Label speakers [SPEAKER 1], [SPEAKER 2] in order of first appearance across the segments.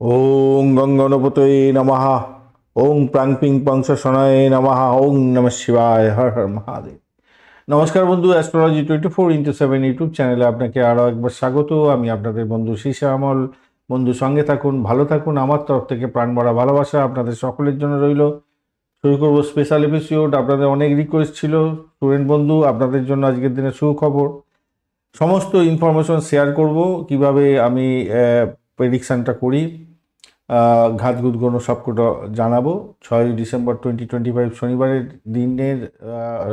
[SPEAKER 1] ওং গঙ্গনপতয়ে নমঃ। ওং প্রাং পিং পংসশনায় নমঃ। ওং নমঃ শিবায়। হর হর মহাদেব। নমস্কার বন্ধু, অ্যাস্ট্রোলজি 24x7 ইউটিউব চ্যানেলে আপনাকে আরও একবার স্বাগত। আমি আপনাদের বন্ধু শীর্ষে আমল। বন্ধু সঙ্গে থাকুন, ভালো থাকুন। আমার তরফ থেকে প্রাণ ভরা ভালোবাসা আপনাদের সকলের জন্য রইল। শুরু করব স্পেশাল এপিসোড। আপনাদের অনেক রিকোয়েস্ট ছিল স্টুডেন্ট বন্ধু, আপনাদের জন্য আজকের দিনে সুখবর। সমস্ত ইনফরমেশন শেয়ার করব, কিভাবে আমি প্রেডিকশানটা করি, ঘাতগুত গণ সবকটা জানাবো। 6 ডিসেম্বর 2025 শনিবারের দিনের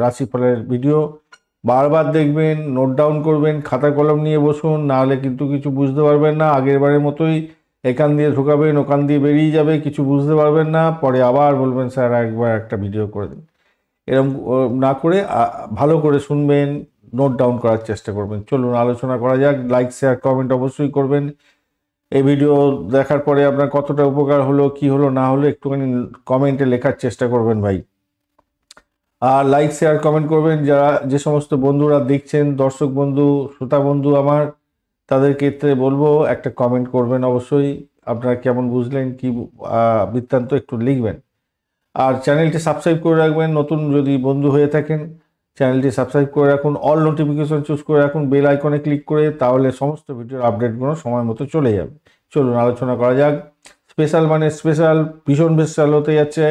[SPEAKER 1] রাশিফলের ভিডিও বারবার দেখবেন, নোট ডাউন করবেন, খাতা কলম নিয়ে বসুন, নাহলে কিন্তু কিছু বুঝতে পারবেন না। আগের বারের মতোই এখান দিয়ে ঢোকাবেন, ওখান দিয়ে বেরিয়ে যাবে, কিছু বুঝতে পারবেন না, পরে আবার বলবেন স্যার একবার একটা ভিডিও করে দিন। এরকম না করে ভালো করে শুনবেন, নোট ডাউন করার চেষ্টা করবেন। চলুন আলোচনা করা যাক। লাইক শেয়ার কমেন্ট অবশ্যই করবেন। এই ভিডিও দেখার পরে আপনার কতটা উপকার হলো, কি হলো না হলো, একটুখানি কমেন্টে লেখার চেষ্টা করবেন ভাই। আর লাইক শেয়ার কমেন্ট করবেন যারা, যে সমস্ত বন্ধুরা দেখছেন, দর্শক বন্ধু শ্রোতা বন্ধু আমার, তাদের ক্ষেত্রে বলবো একটা কমেন্ট করবেন অবশ্যই। আপনারা কেমন বুঝলেন, কি বৃত্তান্ত একটু লিখবেন। আর চ্যানেলটি সাবস্ক্রাইব করে রাখবেন, নতুন যদি বন্ধু হয়ে থাকেন চ্যানেলটি সাবস্ক্রাইব করে রাখুন, অল নোটিফিকেশন চুজ করে রাখুন বেল আইকনে ক্লিক করে, তাহলে সমস্ত ভিডিওর আপডেটগুলো সময় মতো চলে যাবে। চলুন আলোচনা করা যাক। স্পেশাল মানে স্পেশাল, ভীষণ স্পেশাল হতে যাচ্ছে।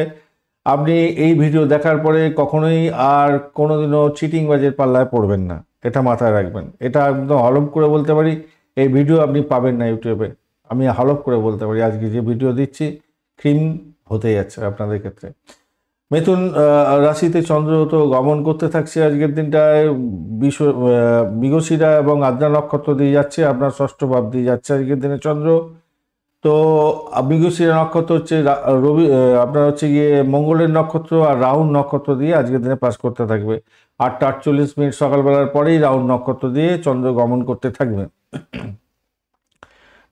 [SPEAKER 1] আপনি এই ভিডিও দেখার পরে কখনোই আর কোনোদিনও চিটিংবাজের পাল্লায় পড়বেন না, এটা মাথায় রাখবেন। এটা একদম হলফ করে বলতে পারি, এই ভিডিও আপনি পাবেন না ইউটিউবে। আমি হলফ করে বলতে পারি, আজকে যে ভিডিও দিচ্ছি ক্রিম হতে যাচ্ছে আপনাদের ক্ষেত্রে। মিথুন রাশিতে চন্দ্র তো গমন করতে থাকছে আজকের দিনটায়। মৃগশিরা এবং আদ্রা নক্ষত্র দিয়ে যাচ্ছে, আপনার ষষ্ঠ ভাব দিয়ে যাচ্ছে আজকের দিনে চন্দ্র। তো মৃগশিরা নক্ষত্র হচ্ছে রবি, আপনার হচ্ছে গিয়ে মঙ্গলের নক্ষত্র, আর রাহুর নক্ষত্র দিয়ে আজকের দিনে পাস করতে থাকবে। 8টা 48 মিনিট সকালবেলার পরেই রাহুর নক্ষত্র দিয়ে চন্দ্র গমন করতে থাকবে।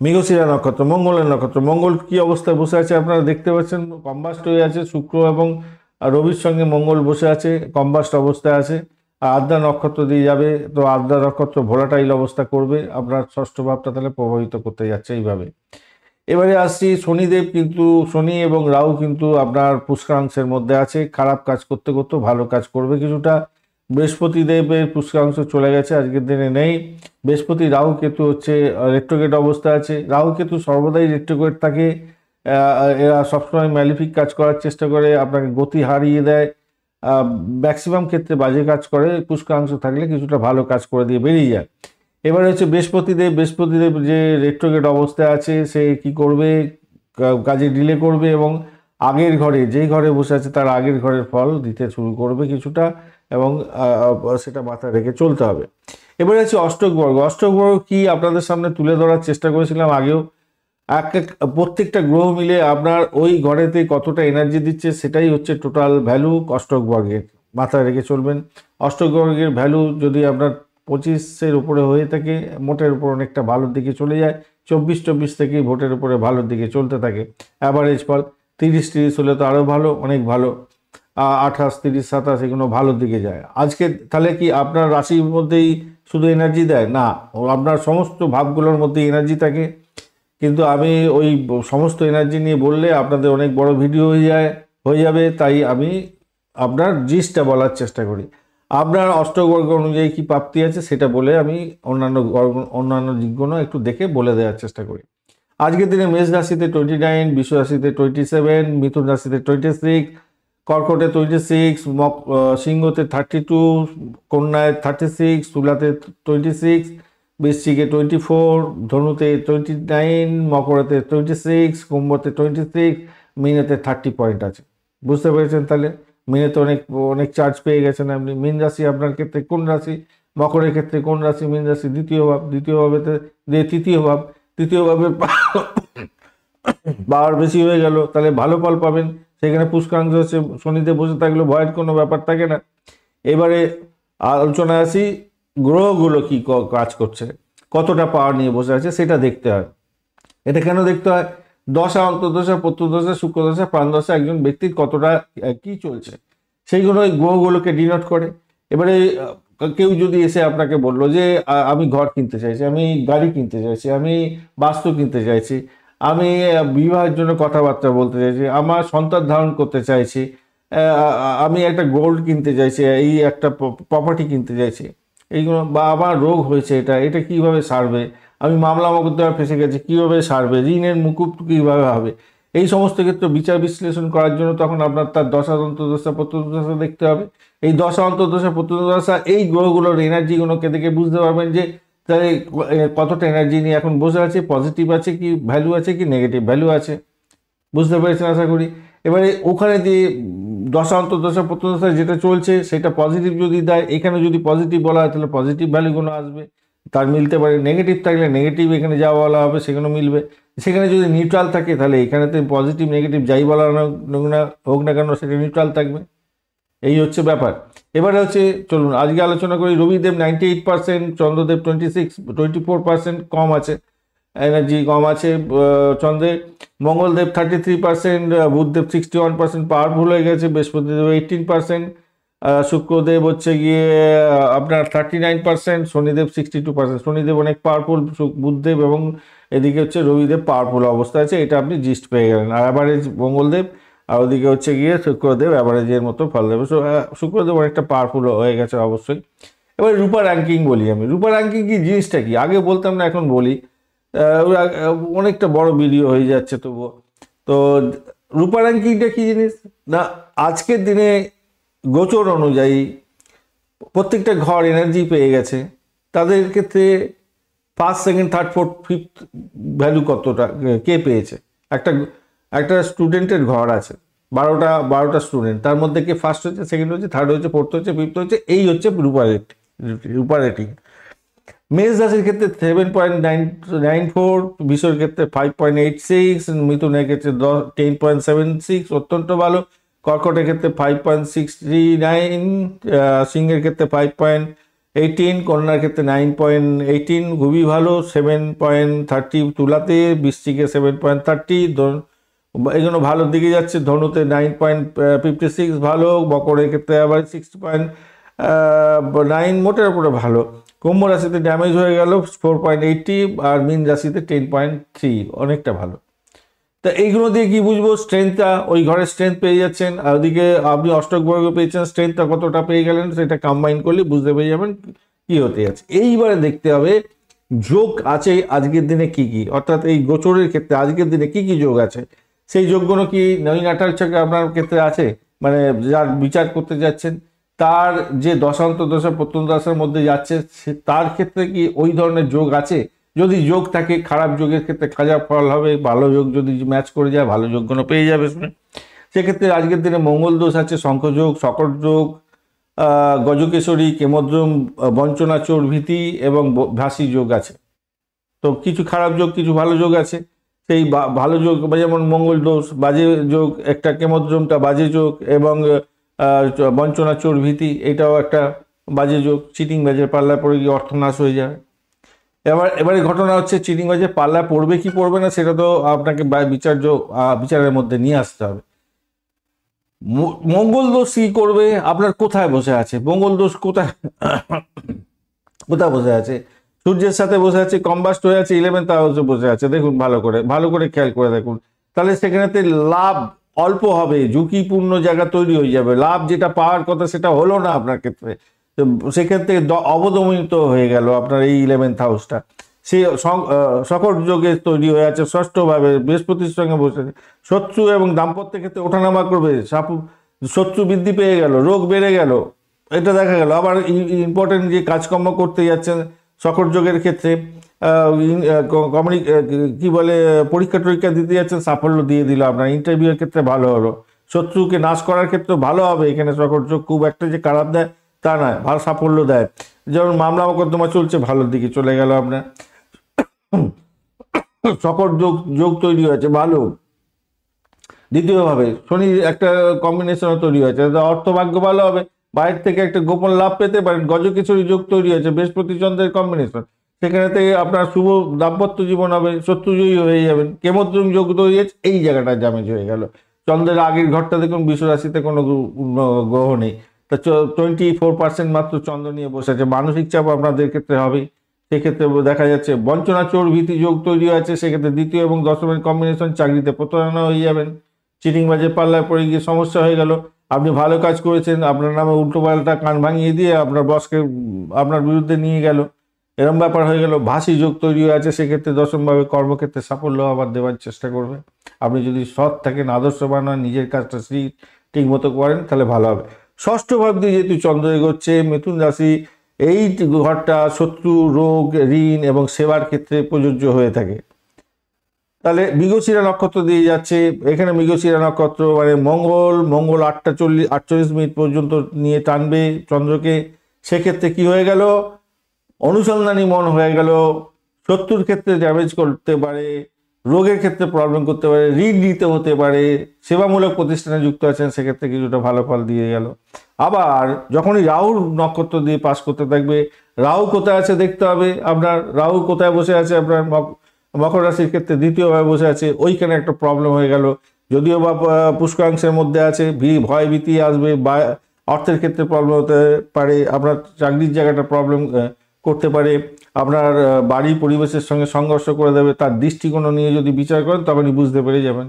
[SPEAKER 1] মৃগশিরা নক্ষত্র মঙ্গলের নক্ষত্র। মঙ্গল কি অবস্থায় বসে আছে আপনারা দেখতে পাচ্ছেন, কম্বাস্ট হয়ে আছে। শুক্র এবং রবির সঙ্গে মঙ্গল বসে আছে, কম্বাস্ট অবস্থায় আছে। আর আদ্রা নক্ষত্র দিয়ে যাবে, তো আদ্রা নক্ষত্র ভোলাটাইল অবস্থা করবে, আপনার ষষ্ঠ ভাবটা তাহলে প্রভাবিত করতে যাচ্ছে এইভাবে। এবারে আসছি শনিদেব, কিন্তু শনি এবং রাহু কিন্তু আপনার পুষ্করাংশের মধ্যে আছে, খারাপ কাজ করতে করতে ভালো কাজ করবে কিছুটা। বৃহস্পতি দেবের পুষ্করাংশ চলে গেছে, আজকের দিনে নেই। বৃহস্পতি রাহু কেতু হচ্ছে রেট্রোগেট অবস্থা আছে। রাহু কেতু সর্বদাই রেট্রোগেট থাকে। এরা সবসময় ম্যালিফিক কাজ করার চেষ্টা করে, আপনাকে গতি হারিয়ে দেয়, ম্যাক্সিমাম ক্ষেত্রে বাজে কাজ করে। পুষ্করাংশ থাকলে কিছুটা ভালো কাজ করে দিয়ে বেরিয়ে যায়। এবার হচ্ছে বৃহস্পতিদেব যে রেট্রোগেট অবস্থায় আছে, সে কি করবে, কাজে ডিলে করবে এবং আগের ঘরে, যেই ঘরে বসে আছে তার আগের ঘরের ফল দিতে শুরু করবে কিছুটা, এবং সেটা মাথায় রেখে চলতে হবে। এবারে আছে অষ্টক বর্গ। অষ্টক বর্গ কি আপনাদের সামনে তুলে ধরার চেষ্টা করেছিলাম আগেও। প্রত্যেকটা গ্রহ মিলে আপনার ওই ঘরেতে কতটা এনার্জি দিচ্ছে, সেটাই হচ্ছে টোটাল ভ্যালু অষ্টক বর্গের। মাথায় রেখে চলবেন। অষ্টক বর্গের ভ্যালু যদি আপনার 25-এর উপরে হয়ে থাকে, মোটের উপর অনেকটা ভালোর দিকে চলে যায়। 24-24 থেকেই ভোটের উপরে ভালোর দিকে চলতে থাকে অ্যাভারেজ ফল। 30-30 হলে তো আরও ভালো, অনেক ভালো। 28-30-27 এগুলো ভালোর দিকে যায়। আজকে তাহলে কি আপনার রাশির মধ্যেই শুধু এনার্জি দেয় না, আপনার সমস্ত ভাবগুলোর মধ্যে এনার্জি থাকে। কিন্তু আমি ওই সমস্ত এনার্জি নিয়ে বললে আপনাদের অনেক বড় ভিডিও হয়ে যাবে, তাই আমি আপনার জিসটা বলার চেষ্টা করি। আপনার অষ্টবর্গ অনুযায়ী কি প্রাপ্তি আছে সেটা বলে আমি অন্যান্য দিকগুলো একটু দেখে বলে দেওয়ার চেষ্টা করি। আজকের দিনে মেষ রাশিতে 29, বৃষ রাশিতে 27, মিথুন রাশিতে 26, কর্কটে 26, সিংহতে 32, কন্যায় 36, তুলাতে 26, বৃশ্চিকে 24, ধনুতে 29, মকরেতে 26, কুম্ভতে 26, মীনেতে 30 পয়েন্ট আছে। বুঝতে পেরেছেন তাহলে? মীনেতে অনেক অনেক চার্জ পেয়ে গেছেন আপনি। মীন রাশি আপনার ক্ষেত্রে কোন রাশি, মকরের ক্ষেত্রে কোন রাশি? মীন রাশি দ্বিতীয় ভাব, তৃতীয় ভাব, তৃতীয় ভাবে পাওয়ার বেশি হয়ে গেল, তাহলে ভালো ফল পাবেন। সেখানে পুষ্করাংশ হচ্ছে, শনিতে বসে থাকলে ভয়ের কোনো ব্যাপার থাকে না। এবারে আলোচনায় আসি, গ্রহগুলো কি কাজ করছে, কতটা পাওয়ার নিয়ে বসে আছে সেটা দেখতে হয়। এটা কেন দেখতে হয়? দশা, অন্তর্দশা, প্রত্যুদশা, শুক্রদশা, প্রাণদশা একজন ব্যক্তির কতটা কি চলছে সেইগুলো ওই গ্রহগুলোকে ডিনোট করে। এবারে কেউ যদি এসে আপনাকে বললো যে আমি ঘর কিনতে চাইছি, আমি গাড়ি কিনতে চাইছি, আমি বাস্তু কিনতে চাইছি, আমি বিবাহের জন্য কথাবার্তা বলতে চাইছি, আমার সন্তান ধারণ করতে চাইছি, আমি একটা গোল্ড কিনতে চাইছি, এই একটা প্রপার্টি কিনতে চাইছি, এইগুলো, বা আমার রোগ হয়েছে, এটা কিভাবে সারবে, আমি মামলা মোকদ্দমা ফেসে গেছি কীভাবে সারবে, ঋণের মুকুব কীভাবে হবে, এই সমস্ত ক্ষেত্রে বিচার বিশ্লেষণ করার জন্য তখন আপনার তার দশা অন্তর্দশা প্রত্যন্তদশা দেখতে হবে। এই দশা অন্তর্দশা প্রত্যন্তদশা এই গ্রহগুলোর এনার্জিগুলোকে দেখে বুঝতে পারবেন যে তাই কতটা এনার্জি নিয়ে এখন বসে আছে, পজিটিভ আছে কি ভ্যালু আছে কি নেগেটিভ ভ্যালু আছে, বুঝতে পেরেছেন আশা করি। এবারে ওখানে দিয়ে দশা অন্তর্দশা প্রত্যন্তদশা যেটা চলছে সেটা পজিটিভ যদি দেয়, এখানে যদি পজিটিভ বলা হয় তাহলে পজিটিভ ভ্যালুগুলো আসবে, তার মিলতে পারে। নেগেটিভ থাকলে নেগেটিভ এখানে যা বলা হবে সেগুলো মিলবে। সেখানে যদি নিউট্রাল থাকে তাহলে এখানেতে পজিটিভ নেগেটিভ যাই বলা হোক না কেন সেটা নিউট্রাল থাকবে। এই হচ্ছে ব্যাপার। এবারে হচ্ছে চলুন আজকে আলোচনা করি। রবিদেব 98%, চন্দ্রদেব 24% কম আছে, এনার্জি কম আছে চন্দ্রে। মঙ্গলদেব 33%, বুধদেব 61% পাওয়ারফুল হয়ে গেছে, বৃহস্পতিদেব 18%, শুক্রদেব হচ্ছে গিয়ে আপনার 39%, শনিদেব 62%। শনিদেব অনেক পাওয়ারফুল, বুধদেব এবং এদিকে হচ্ছে রবিদেব পাওয়ারফুল অবস্থা আছে, এটা আপনি জিস্ট পেয়ে গেলেন। আর অ্যাভারেজ মঙ্গলদেব, আর ওদিকে হচ্ছে গিয়ে শুক্রদেব অ্যাভারেজের মতো ফল দেবে। শুক্রদেব অনেকটা পাওয়ারফুল হয়ে গেছে অবশ্যই। এবার রূপা র্যাঙ্কিং বলি আমি। রূপা র্যাঙ্কিং কি জিনিসটা কি, আগে বলতাম না এখন বলি, অনেকটা বড় ভিডিও হয়ে যাচ্ছে তবুও। তো রূপা র্যাঙ্কিংটা কি জিনিস না, আজকের দিনে গোচর অনুযায়ী প্রত্যেকটা ঘর এনার্জি পেয়ে গেছে, তাদের ক্ষেত্রে first second third fourth fifth value কতটা কে পেয়েছে। একটা স্টুডেন্টের ঘর আছে, 12টা স্টুডেন্ট, তার মধ্যে কে ফার্স্ট হচ্ছে, সেকেন্ড হচ্ছে, থার্ড হচ্ছে, ফোর্থ হচ্ছে, ফিফথ হচ্ছে, এই হচ্ছে রূপা রেটিং। মেষ রাশির ক্ষেত্রে 7.94, বৃষের ক্ষেত্রে 5.86, মিথুনের ক্ষেত্রে 10.76, অত্যন্ত ভালো। কর্কটের ক্ষেত্রে 5.69, সিংহের ক্ষেত্রে 5.18, কন্যার ক্ষেত্রে 9.18, খুবই ভালো। 7.30 তুলাতে, বৃশ্চিকে 7.30, এগুলো ভালোর দিকে যাচ্ছে। ধনুতে 9.56 ভালো, মকরের ক্ষেত্রে আবার 6.9, মোটের উপরে ভালো। কুম্ভ রাশিতে ড্যামেজ হয়ে গেল 4.80, আর মীন রাশিতে 10.3, অনেকটা ভালো। তা এইগুলো দিয়ে কি বুঝবো, স্ট্রেংথটা ওই ঘরের স্ট্রেংথ পেয়ে যাচ্ছেন, আর ওদিকে আপনি অষ্টক বর্গ পেয়েছেন, স্ট্রেংথটা কতটা পেয়ে গেলেন সেটা কম্বাইন করলে বুঝতে পেরে যাবেন কি হতে যাচ্ছে। এইবারে দেখতে হবে যোগ আছে আজকের দিনে কি কি, অর্থাৎ এই গোচরের ক্ষেত্রে আজকের দিনে কি কি যোগ আছে, সেই যোগগুলো কি নৈনাটাল চক্রে আপনার ক্ষেত্রে আছে, মানে যার বিচার করতে যাচ্ছেন তার যে দশা প্রত্যন্তদশার মধ্যে যাচ্ছে তার ক্ষেত্রে কি ওই ধরনের যোগ আছে। যদি যোগ থাকে, খারাপ যোগের ক্ষেত্রে খারাপ ফল হবে, ভালো যোগ যদি ম্যাচ করে যায় ভালো যোগগুলো পেয়ে যাবে। সেক্ষেত্রে আজকের দিনে মঙ্গল দোষ আছে, শঙ্খযোগ, শকট যোগ, গজকেশরী, কেমদ্রম, বঞ্চনা চোর ভীতি এবং ভাসি যোগ আছে। তো কিছু খারাপ যোগ কিছু ভালো যোগ আছে। সেই ভালো যোগ যেমন মঙ্গল দোষ বাজে যোগ, একটা কেমদ্রমটা বাজে যোগ, এবং বঞ্চনা চোর ভীতি এটাও একটা বাজে যোগ। চিটিং বাজের পাল্লায় পড়ে গিয়ে অর্থনাশ হয়ে যায়। এবারে ঘটনা হচ্ছে চিটিং বাজের পাল্লায় পড়বে কি পড়বে না সেটা তো আপনাকে বিচারের মধ্যে নিয়ে আসতে হবে। মঙ্গল দোষ কি করবে, আপনার কোথায় বসে আছে মঙ্গল দোষ, কোথায় বসে আছে, সূর্যের সাথে বসে আছে, কম্বাস্ট হয়ে আছে, 11th হাউসে বসে আছে। দেখুন ভালো করে খেয়াল করে দেখুন, তাহলে সেখানেতে লাভ অল্প হবে, ঝুঁকিপূর্ণ জায়গা তৈরি হয়ে যাবে, লাভ যেটা পাওয়ার কথা সেটা হলো না আপনার ক্ষেত্রে। সেক্ষেত্রে অবদমিত হয়ে গেল আপনার এই 11th হাউসটা। সে সকট যোগে তৈরি হয়ে আছে, ষষ্ঠভাবে বৃহস্পতির সঙ্গে বসে। শত্রু এবং দাম্পত্যের ক্ষেত্রে ওঠানামা করবে, শত্রু বৃদ্ধি পেয়ে গেল, রোগ বেড়ে গেল, এটা দেখা গেল। আবার ইম্পর্টেন্ট যে কাজকর্ম করতে যাচ্ছেন সকট যোগের ক্ষেত্রে, কি বলে পরীক্ষা টরীক্ষা দিতে যাচ্ছেন, সাফল্য দিয়ে দিল আপনার। ইন্টারভিউয়ের ক্ষেত্রে ভালো হলো, শত্রুকে নাশ করার ক্ষেত্রে ভালো হবে। এখানে সকট যোগ খুব একটা যে খারাপ দেয় তা নয়, ভালো সাফল্য দেয়। যেমন মামলা মোকদ্দমা চলছে, ভালোর দিকে চলে গেল আপনার। সকট যোগ তৈরি হয়েছে ভালো। দ্বিতীয়ভাবে শনির একটা কম্বিনেশনও তৈরি হয়েছে, অর্থভাগ্য ভালো হবে, বাইরে থেকে একটা গোপন লাভ পেতে পারেন। গজকেশরী যোগ তৈরি হয়েছে, বৃহস্পতি চন্দ্রের কম্বিনেশন, সেখানে থেকে আপনার শুভ দাম্পত্য জীবন হবে, শত্রুজয়ী হয়ে যাবেন। কেমদ্রম যোগ তৈরি হয়েছে, এই জায়গাটা ড্যামেজ হয়ে গেল। চন্দ্রের আগের ঘরটা দেখুন, বৃষ রাশিতে কোনো গ্রহ নেই, তা 24% মাত্র চন্দ্র নিয়ে বসে আছে। মানসিক চাপ আপনাদের ক্ষেত্রে হবেই, সেক্ষেত্রে দেখা যাচ্ছে বঞ্চনা চোর ভীতি যোগ তৈরি আছে, সেক্ষেত্রে দ্বিতীয় এবং দশমের কম্বিনেশন, চাকরিতে প্রতারণা হয়ে যাবেন, চিটিংবাজের পাল্লায় পড়ে গিয়ে সমস্যা হয়ে গেল, আপনি ভালো কাজ করেছেন, আপনার নামে উল্টোপাল্টা কান ভাঙিয়ে দিয়ে আপনার বসকে আপনার বিরুদ্ধে নিয়ে গেল, এরম ব্যাপার হয়ে গেল। ভাসি যোগ তৈরি হয়ে আছে, সেক্ষেত্রে দশমভাবে কর্মক্ষেত্রে সাফল্য আবার দেওয়ার চেষ্টা করবে। আপনি যদি সৎ থাকেন, আদর্শবান হন, নিজের কাজটা ঠিক মতো করেন, তাহলে ভালো হবে। ষষ্ঠ ভাব দিয়ে যেহেতু চন্দ্র এগোচ্ছে, মিথুন রাশি এই ঘরটা শত্রু, রোগ, ঋণ এবং সেবার ক্ষেত্রে প্রযোজ্য হয়ে থাকে। তাহলে মৃগশিরা নক্ষত্র দিয়ে যাচ্ছে, এখানে মৃগশিরা নক্ষত্র মানে মঙ্গল 8:48 পর্যন্ত নিয়ে টানবে চন্দ্রকে। সেক্ষেত্রে কি হয়ে গেল, অনুসন্ধানী মন হয়ে গেল, শত্রুর ক্ষেত্রে ড্যামেজ করতে পারে, রোগের ক্ষেত্রে প্রবলেম করতে পারে, ঋণ নিতে হতে পারে, সেবামূলক প্রতিষ্ঠানে যুক্ত আছেন সেক্ষেত্রে কিছুটা ভালো ফল দিয়ে গেল। আবার যখনই রাহুর নক্ষত্র দিয়ে পাস করতে থাকবে, রাহু কোথায় আছে দেখতে হবে আপনার, রাহু কোথায় বসে আছে আপনার মকর রাশির ক্ষেত্রে দ্বিতীয়ভাবে বসে আছে, ওইখানে একটা প্রবলেম হয়ে গেল। যদিও বা পুষ্করাংশের মধ্যে আছে, ভয় ভীতি আসবে, বা অর্থের ক্ষেত্রে প্রবলেম হতে পারে, আপনার চাকরির জায়গাটা প্রবলেম করতে পারে, আপনার বাড়ির পরিবেশের সঙ্গে সংঘর্ষ করে দেবে। তার দৃষ্টিকোণ নিয়ে যদি বিচার করেন তখনই বুঝতে পেরে যাবেন।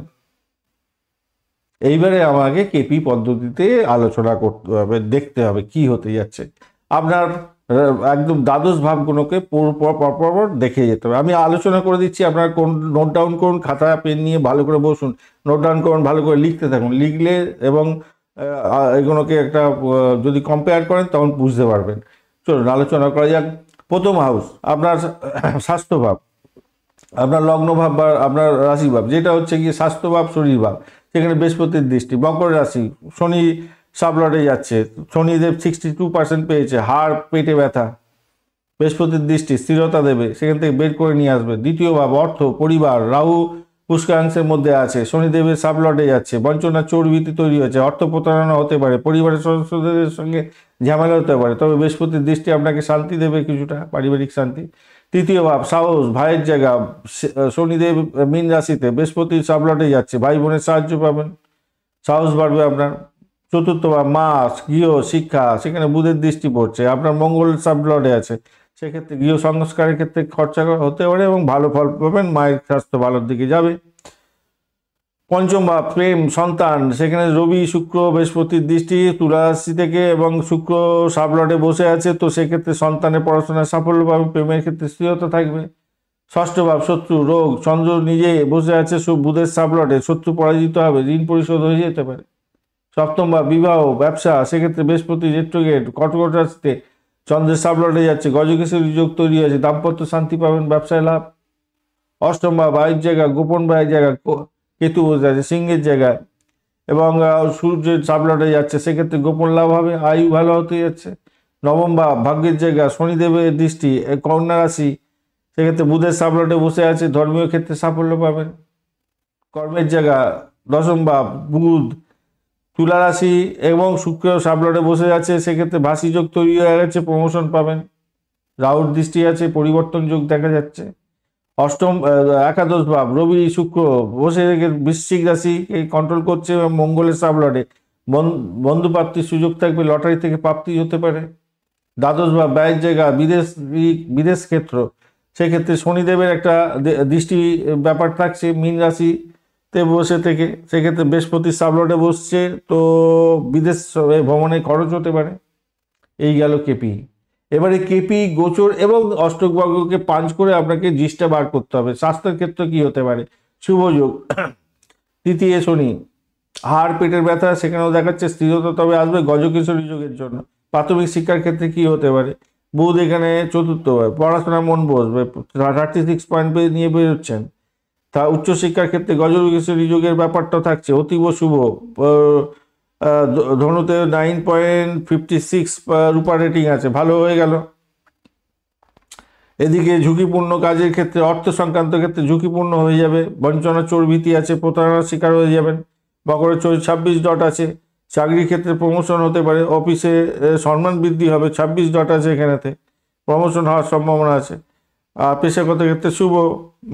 [SPEAKER 1] এইবারে আমাকে কেপি পদ্ধতিতে আলোচনা করতে হবে, দেখতে হবে কি হতে যাচ্ছে। আপনার একদম দ্বাদশ ভাবগুলোকে পরপর দেখে যেতে হবে। আমি আলোচনা করে দিচ্ছি, আপনার কোন নোট ডাউন করুন, খাতা পেন নিয়ে ভালো করে বসুন, নোট ডাউন করুন, ভালো করে লিখতে থাকুন। লিখলে এবং এগুলোকে একটা যদি কম্পেয়ার করেন তখন বুঝতে পারবেন। চলুন আলোচনা করা যাক। প্রথম হাউস আপনার স্বাস্থ্য ভাব, আপনার লগ্ন ভাব বা আপনার রাশি ভাব, যেটা হচ্ছে গিয়ে স্বাস্থ্য ভাব, শরীর ভাব। সেখানে বৃহস্পতির দৃষ্টি, মকর রাশি, শনি সাবলটে যাচ্ছে, শনিদেব 62% পেয়েছে, হাড় পেটে ব্যথা, বৃহস্পতির দৃষ্টি স্থিরতা দেবে, সেখান থেকে বের করে নিয়ে আসবে। দ্বিতীয় ভাব অর্থ, পরিবার, রাহু পুষ্করাংশের মধ্যে আছে, শনিদেবের সাবলটে যাচ্ছে, বঞ্চনা চোর ভীতি তৈরি হয়েছে, অর্থ প্রতারণা হতে পারে, পরিবারের সদস্যদের সঙ্গে ঝামেলা হতে পারে, তবে বৃহস্পতির দৃষ্টি আপনাকে শান্তি দেবে, কিছুটা পারিবারিক শান্তি। তৃতীয় ভাব সাহস, ভাইয়ের জায়গা, শনিদেব মীন রাশিতে, বৃহস্পতির সাবলটে যাচ্ছে, ভাই বোনের সাহায্য পাবেন, সাহস বাড়বে আপনার। চতুর্থ ভাব মাস, গৃহ, শিক্ষা, সেখানে বুধের দৃষ্টি পড়ছে, আপনার মঙ্গল সাবলটে আছে, সেক্ষেত্রে গৃহ সংস্কারের ক্ষেত্রে খরচা হতে পারে এবং ভালো ফল পাবেন, মায়ের স্বাস্থ্য ভালোর দিকে যাবে। পঞ্চম ভাব প্রেম, সন্তান, সেখানে রবি, শুক্র, বৃহস্পতির দৃষ্টি তুলা রাশি থেকে এবং শুক্র সাবলটে বসে আছে, তো সেক্ষেত্রে সন্তানের পড়াশোনায় সাফল্য পাবে, প্রেমের ক্ষেত্রে স্থিরতা থাকবে। ষষ্ঠ ভাব শত্রু, রোগ, চন্দ্র নিজে বসে আছে বুধের সাবলটে, শত্রু পরাজিত হবে, ঋণ পরিশোধ হয়ে যেতে পারে। সপ্তম ভাব বিবাহ, ব্যবসা, সেক্ষেত্রে বৃহস্পতি রেট্রোগেট, কর্কট রাশিতে চন্দ্রের সাবলটে যাচ্ছে, গজকেশরী যোগ তৈরি হয়েছে, দাম্পত্য শান্তি পাবেন, ব্যবসায় লাভ। অষ্টম ভাব ভাইয়ের জায়গা, গোপন ভাইয়ের জায়গা, কেতু বসে আছে সিংহের জায়গায় এবং সূর্যের সাবলটে যাচ্ছে, সেক্ষেত্রে গোপন লাভ হবে, আয়ু ভালো হতে যাচ্ছে। নবম ভাব ভাগ্যের জায়গা, শনিদেবের দৃষ্টি, কন্যা রাশি, সেক্ষেত্রে বুধের সাবলটে বসে আছে, ধর্মীয় ক্ষেত্রে সাফল্য পাবেন। কর্মের জায়গা দশম ভাব বুধ, তুলা রাশি এবং শুক্র সাবলটে বসে আছে, সেক্ষেত্রে ভাসি যোগ তৈরি হয়ে গেছে, প্রমোশন পাবেন। রাহুর দৃষ্টি আছে, পরিবর্তন যোগ দেখা যাচ্ছে। একাদশ ভাব রবি, শুক্র বসে থেকে বৃশ্চিক রাশিকে কন্ট্রোল করছে এবং মঙ্গলের সাবলটে, বন্ধুপ্রাপ্তির সুযোগ থাকবে, লটারি থেকে প্রাপ্তি হতে পারে। দ্বাদশ ভাব ব্যয়ের জায়গা, বিদেশ ক্ষেত্র, সেক্ষেত্রে শনিদেবের একটা দৃষ্টি ব্যাপার থাকছে মীন রাশিতে বসে থেকে, সেক্ষেত্রে বৃহস্পতির সাবলটে বসছে, তো বিদেশ ভ্রমণে খরচ হতে পারে। এই গেল কেপি। এবারে কেপি, গোচর এবং অষ্টক বর্গকে পাঞ্চ করে আপনাকে জিসটা বার করতে হবে। স্বাস্থ্যের ক্ষেত্রে কি হতে পারে, শুভ যোগ, তৃতীয় শনি, হাড় পেটের ব্যথা, সেখানেও দেখাচ্ছে স্থিরতা তবে আসবে গজকেশরী যোগের জন্য। প্রাথমিক শিক্ষার ক্ষেত্রে কি হতে পারে, বুধ এখানে চতুর্থ হয়, পড়াশোনার মন বসবে, 36 পয়েন্ট নিয়ে বেরোচ্ছেন। তা উচ্চশিক্ষার ক্ষেত্রে গজকেশরী যোগের ব্যাপারটা থাকছে, অতীব শুভ। ধনুতে 9.56 রূপা রেটিং আছে, ভালো হয়ে গেল। এদিকে ঝুঁকিপূর্ণ কাজের ক্ষেত্রে, অর্থ সংক্রান্ত ক্ষেত্রে ঝুঁকিপূর্ণ হয়ে যাবে, বঞ্চনা চোর ভীতি আছে, প্রতারণার শিকার হয়ে যাবেন। মকরের 26 ডট আছে, চাকরির ক্ষেত্রে প্রমোশন হতে পারে, অফিসে সম্মান বৃদ্ধি হবে, 26 ডট আছে, এখানেতে প্রমোশন হওয়ার সম্ভাবনা আছে। আর পেশাগত ক্ষেত্রে শুভ,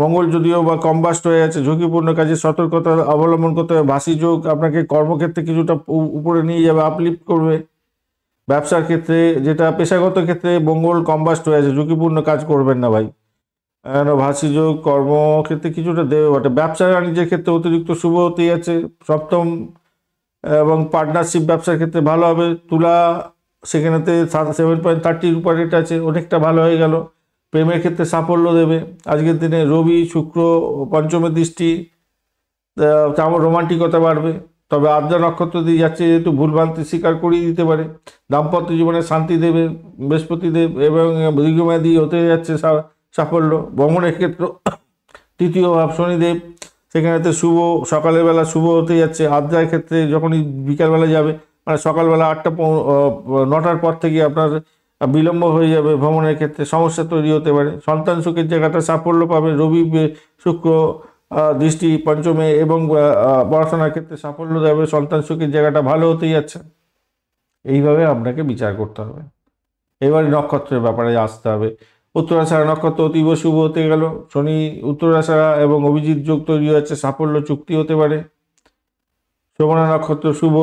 [SPEAKER 1] মঙ্গল যদিও বা কম্বাস্ট হয়ে আছে, ঝুঁকিপূর্ণ কাজে সতর্কতা অবলম্বন করতে হবে। ভাসি যোগ আপনাকে কর্মক্ষেত্রে কিছুটা উপরে নিয়ে যাবে, আপলিফ্ট করবে। ব্যবসার ক্ষেত্রে, যেটা পেশাগত ক্ষেত্রে মঙ্গল কম্বাস্ট হয়ে আছে, ঝুঁকিপূর্ণ কাজ করবেন না ভাই। ভাসিযোগ কর্মক্ষেত্রে কিছুটা দেবে বটে। ব্যবসা বাণিজ্যের ক্ষেত্রে অতিরিক্ত শুভ হতেই আছে সপ্তম, এবং পার্টনারশিপ ব্যবসার ক্ষেত্রে ভালো হবে। তুলা সেখানেতে 7.30 উপর রেট আছে, অনেকটা ভালো হয়ে গেল। প্রেমের ক্ষেত্রে সাফল্য দেবে আজকের দিনে। রবি শুক্র পঞ্চমের দৃষ্টি, রোমান্টিকতা বাড়বে। তবে আদ্রা নক্ষত্র দিয়ে যাচ্ছে যেহেতু ভুলভ্রান্তি স্বীকার করিয়ে দিতে পারে। দাম্পত্য জীবনে শান্তি দেবে বৃহস্পতিদেব, এবং দীর্ঘমেয়াদী হতে যাচ্ছে সাফল্য। ভ্রমণের ক্ষেত্রে তৃতীয় ভাব শনিদেব, সেখানেতে শুভ, সকালের বেলা শুভ হতে যাচ্ছে। আদ্রার ক্ষেত্রে যখনই বিকালবেলা যাবে, মানে সকালবেলা 9টার পর থেকে আপনার বিলম্ব হয়ে যাবে। ভ্রমণের ক্ষেত্রে সমস্যা তৈরি হতে পারে। সন্তান সুখের জায়গাটা সাফল্য পাবে। রবি শুক্র দৃষ্টি পঞ্চমে, এবং পড়াশোনার ক্ষেত্রে সাফল্য দেবে। সন্তান সুখের জায়গাটা ভালো হতেই যাচ্ছে। এইভাবে আপনাকে বিচার করতে হবে। এবারে নক্ষত্রের ব্যাপারে আসতে হবে। উত্তরাষাঢ়া নক্ষত্র অতীব শুভ হতে গেল। শনি উত্তরাষাঢ়া এবং অভিজিৎ যোগ তৈরি হয়েছে, সাফল্য চুক্তি হতে পারে। শ্রবণা নক্ষত্র শুভ,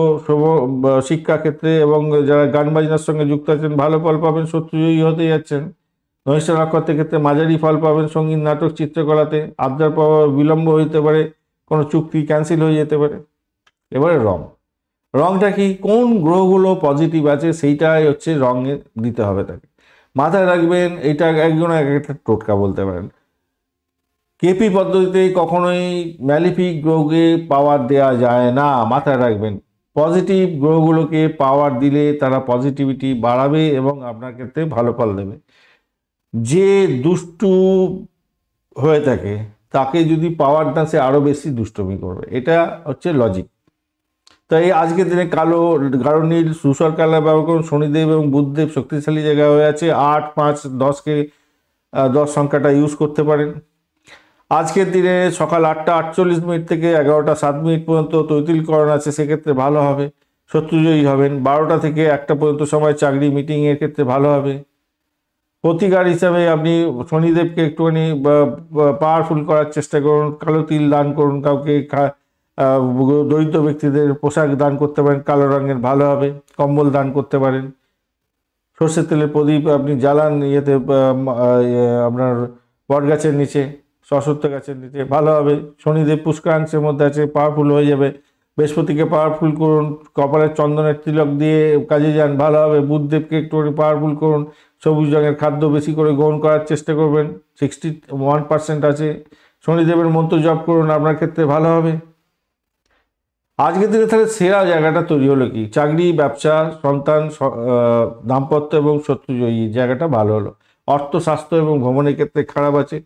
[SPEAKER 1] শিক্ষাক্ষেত্রে এবং যারা গান বাজনার সঙ্গে যুক্ত আছেন ভালো ফল পাবেন, শত্রুজয়ী হতে যাচ্ছেন। ধনিষ্ঠা নক্ষত্রের ক্ষেত্রে মাঝারি ফল পাবেন সঙ্গীত, নাটক, চিত্রকলাতে। আদ্রার পাওয়া বিলম্ব হতে পারে, কোনো চুক্তি ক্যান্সেল হয়ে যেতে পারে। এবারে রংটা কি, কোন গ্রহগুলো পজিটিভ আছে সেইটাই হচ্ছে রঙে দিতে হবে তাকে। মাথায় রাখবেন, এটা একজন এক একটা টোটকা বলতে পারেন। কেপি পদ্ধতিতে কখনোই ম্যালিফিক গ্রহকে পাওয়ার দেওয়া যায় না, মাথায় রাখবেন। পজিটিভ গ্রহগুলোকে পাওয়ার দিলে তারা পজিটিভিটি বাড়াবে এবং আপনার ক্ষেত্রে ভালো ফল দেবে। যে দুষ্টু হয়ে থাকে তাকে যদি পাওয়ার দেন, সে আরও বেশি দুষ্টমি করবে। এটা হচ্ছে লজিক। তাই আজকের দিনে কালো, গাঢ় নীল, ধূসর কালার ব্যবহার করুন। শনিদেব এবং বুধদেব শক্তিশালী জায়গায় হয়ে আছে। 8, 5, 10 সংখ্যাটা ইউজ করতে পারেন। আজকের দিনে সকাল 8টা 48 থেকে 11টা 7 পর্যন্ত তৈতিলকরণ আছে, সেক্ষেত্রে ভালো হবে, শত্রুজয়ী হবেন। 12টা থেকে 1টা পর্যন্ত সময় চাকরি মিটিংয়ের ক্ষেত্রে ভালো হবে। প্রতিকার হিসাবে আপনি শনিদেবকে একটুখানি পাওয়ারফুল করার চেষ্টা করুন। কালো তিল দান করুন কাউকে, দরিদ্র ব্যক্তিদের পোশাক দান করতে পারেন কালো রঙের, ভালো হবে। কম্বল দান করতে পারেন। সর্ষের তেলের প্রদীপ আপনি জ্বালান ইয়েতে, আপনার বট গাছের নিচে, সশস্ত্র গাছের নিচে, ভালো হবে। শনিদেব পুষ্করাংশের মধ্যে আছে, পাওয়ারফুল হয়ে যাবে। বৃহস্পতিকে পাওয়ারফুল করুন, কপালের চন্দনের তিলক দিয়ে কাজে যান, ভালো হবে। বুধদেবকে একটুখানি পাওয়ারফুল করুন, সবুজ রঙের খাদ্য বেশি করে গ্রহণ করার চেষ্টা করবেন, 61% আছে। শনিদেবের মন্ত্র জপ করুন, আপনার ক্ষেত্রে ভালো হবে। আজকের দিনে তাহলে সেরা জায়গাটা তৈরি হলো কি, চাকরি, ব্যবসা, সন্তান, দাম্পত্য এবং শত্রুজয়ী জায়গাটা ভালো হলো। অর্থ, স্বাস্থ্য এবং ভ্রমণের ক্ষেত্রে খারাপ আছে।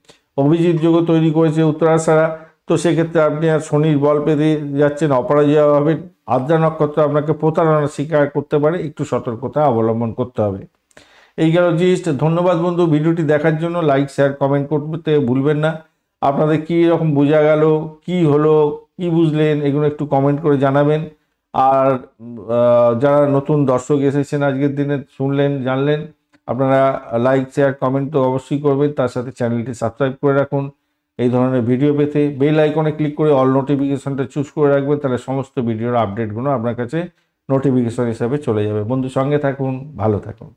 [SPEAKER 1] অভিজিৎ যোগও তৈরি করেছে উত্তরাষাঢ়া, তো সেক্ষেত্রে আপনি আর শনির বল পেতে যাচ্ছেন, অপরাজয় হবেন। আদ্রা নক্ষত্র আপনাকে প্রতারণার শিকার করতে পারে, একটু সতর্কতা অবলম্বন করতে হবে। এই গেল জিনিস। ধন্যবাদ বন্ধু ভিডিওটি দেখার জন্য। লাইক, শেয়ার, কমেন্ট করতে ভুলবেন না। আপনাদের কী রকম বোঝা গেল, কি হলো, কি বুঝলেন, এগুলো একটু কমেন্ট করে জানাবেন। আর যারা নতুন দর্শক এসেছেন আজকের দিনে, শুনলেন, জানলেন, আপনারা লাইক, শেয়ার, কমেন্ট তো অবশ্যই করবেন। তার সাথে চ্যানেলটি সাবস্ক্রাইব করে রাখুন এই ধরনের ভিডিও পেতে। বেল আইকনে ক্লিক করে অল নোটিফিকেশনটা চুজ করে রাখবেন, তাহলে সমস্ত ভিডিওর আপডেটগুলো আপনার কাছে নোটিফিকেশন হিসাবে চলে যাবে। বন্ধু সঙ্গে থাকুন, ভালো থাকুন।